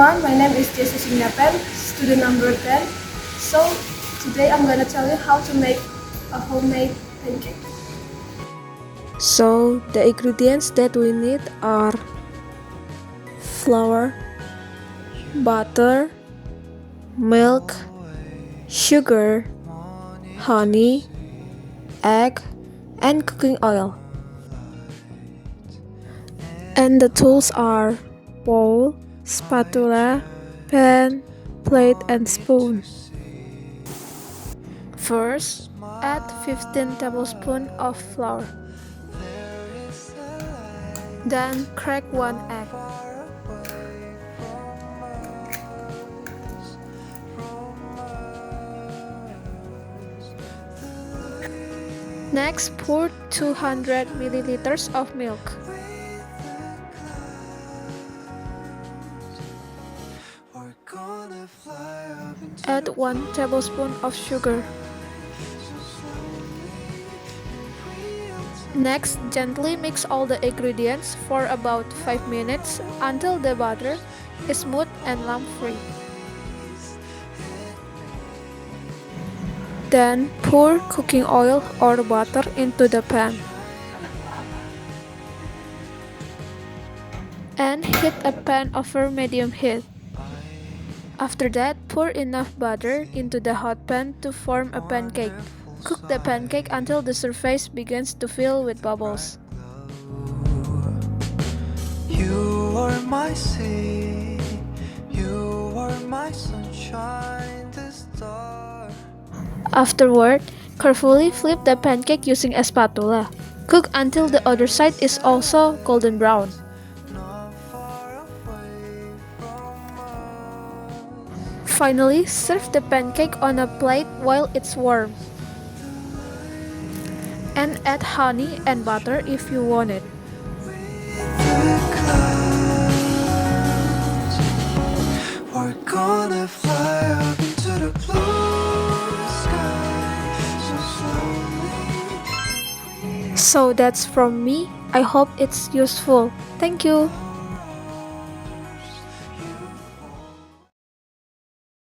everyone, my name is Jesse Signapen, student number 10. So today I'm gonna tell you how to make a homemade pancake. So the ingredients that we need are flour, butter, milk, sugar, honey, egg, and cooking oil. And the tools are bowl, spatula, pan, plate, and spoon. First, add 15 tablespoons of flour. Then crack 1 egg. Next, pour 200 milliliters of milk. Add 1 tablespoon of sugar. Next, gently mix all the ingredients for about 5 minutes until the butter is smooth and lump-free. Then pour cooking oil or butter into the pan and heat a pan over medium heat. After that, pour enough butter into the hot pan to form a pancake. Cook the pancake until the surface begins to fill with bubbles. You are my sea, you are my sunshine, the star. Afterward, carefully flip the pancake using a spatula. Cook until the other side is also golden brown. Finally, serve the pancake on a plate while it's warm. And add honey and butter if you want it. We're gonna fly up into the blue sky so slowly. So that's from me. I hope it's useful. Thank you.